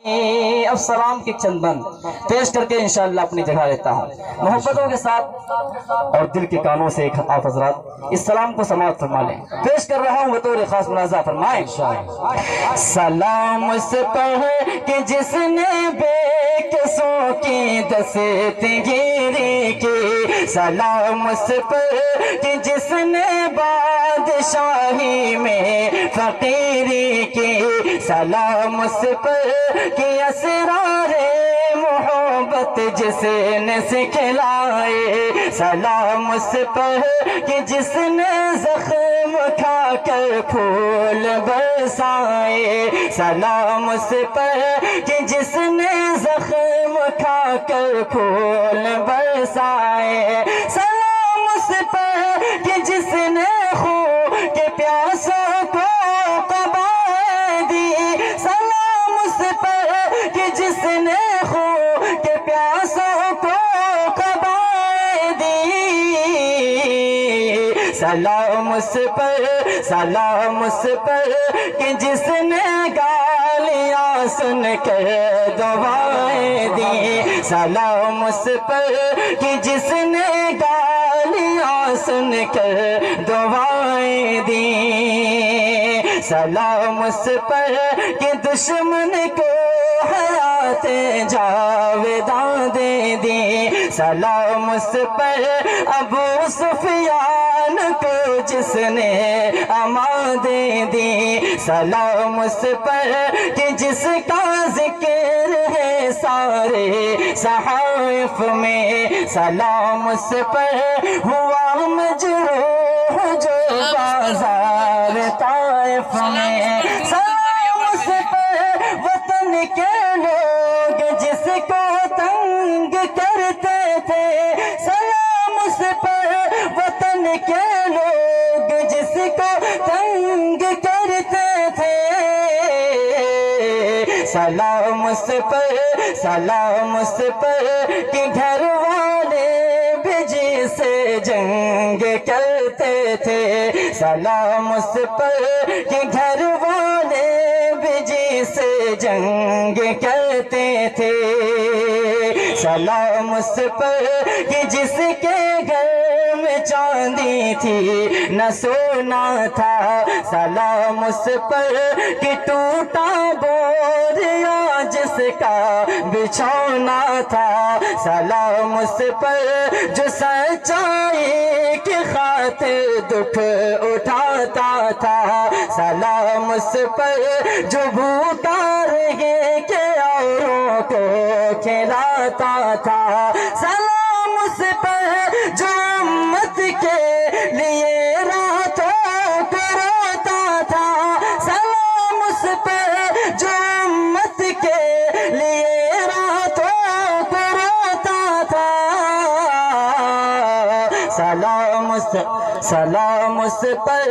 اب سلام کے چند بند پیش کر کے انشاءاللہ اپنی جگہ لیتا ہوں محبتوں کے ساتھ اور دل کے کانوں سے ایک آپ حضرات اس سلام کو سماعت فرما لیں. پیش کر رہا ہوں بطور خاص منازع فرمائیں. سلام اس پر کہ جس نے بے قصوں کی دستگیری کی، سلام اس پر کہ جس نے بادشاہی میں فقیری کی، سلام اس پر کہ اسرار محبت جس نے سکھلائے، سلام اس پر کہ جس نے زخم کھا کر پھول برسائے، سلام اس پر کہ جس نے زخم کھا کر پھول برسائے، سلام اس پر کہ جس نے خون کے پیاسوں کو قبائے دی، سلام اس پر کہ جس نے خون کے پیاسوں کو قبائے دی، سلام اس پر کہ جس نے گالیاں سن کر دعائیں دی، سلام اس پر کہ جس نے گالیاں سن کر دعائیں دی، سلام اس پر کہ دشمن کو حیات جاویداں دے دی، سلام اس پر ابو سفیان کو جس نے امان دے دی، سلام اس پر کہ جس کا ذکر ہے سارے صحائف میں، سلام اس پر ہوا مجروح جو بازار طائف میں، سلام اس پر وطن کے لوگ جس کو تنگ کرتے تھے، سلام اس پر وطن کے لوگ جس کو تنگ کرتے تھے، سلام اس پر کہ گھر والے بھی جس جنگ کرتے تھے، سلام اس پر کہ گھر والے بھی جس جنگ کرتے تھے، سلام اس پر کہ جس کے گھر میں چاندی تھی نہ سونا تھا، سلام اس پر کہ ٹوٹا بوریا جس کا بچھونا تھا، سلام اس پر جو سچائی کی خاطر دکھ اٹھاتا تھا، سلام اس پر جو بھوکا رہے کہ اوروں کو کھلاتا تھا، سلام اس پر جو امت کے لیے راتوں کو روتا تھا، سلام اس پر جو امت کے لیے راتوں کو روتا تھا، سلام اس پر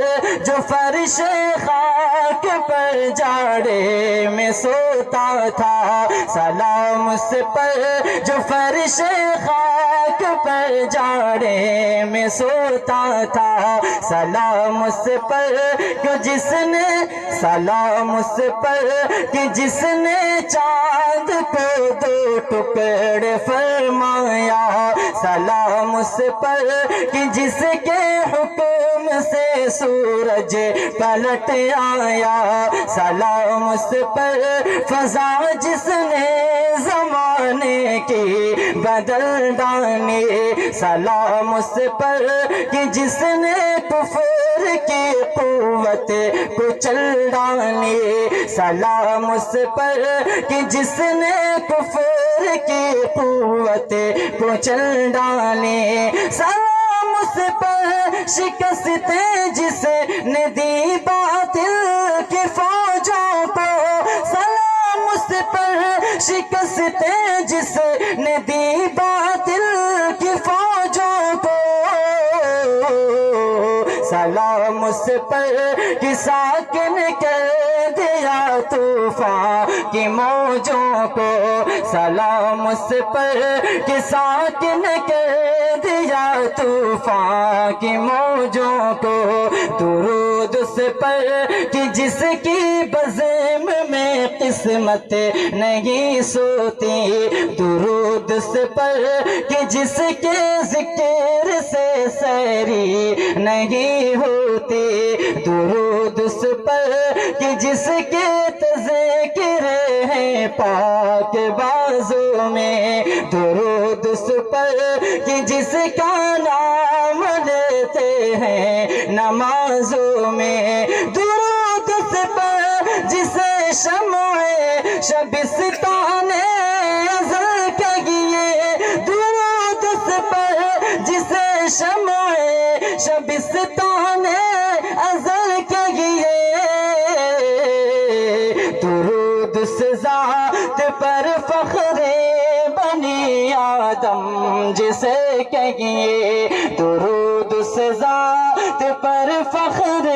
جو فرش خاک پر جاڑے میں سوتا تھا، سلام اس پر جو فرش خاک پر جاڑے میں سوتا تھا، سلام اس پر کہ جس نے، سلام اس پر کہ جس نے چاند کو دو ٹکڑے فرمایا، سلام اس پر کہ جس کے حکم سے سورج پلٹ آیا، سلام اس پر فضا جس نے زمانے کی بدل ڈالی، سلام اس پر کہ جس نے کفر کی قوت کو چل ڈالی، سلام اس پر کہ جس نے کفر کی قوت کو چل ڈالی، سلام اس پر شکستیں جس نے دی باطل کی فوجوں کو، سلام اس پر شکستیں جس نے دی باطل کی فوجوں کو، سلام اس پر کہ ساکن کر دیا طوفان کی موجوں کو سلام اس پر کہ ساکن کر دیا طوفان کی موجوں کو درود اس پر کہ جس کی بزم میں قسمت نہیں سوتی درود اس پر کہ جس کے ذکر سے سیری نہیں ہوتی درود اس پر کہ جس کے تذکر ہیں پاک بازوں میں درود اس پر کہ جس کا نام لیتے ہیں نمازوں میں درود اس پر جسے شمع شبستان ازل کہیے درود اس پر جسے شمع شبستان ازل کہیے درود اس ذات پر فخر بنی آدم جسے کہیے درود اس ذات پر فخر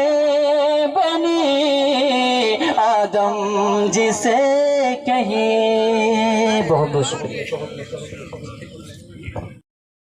بنی آدم جسے کہیے. بہت بہت شکریہ.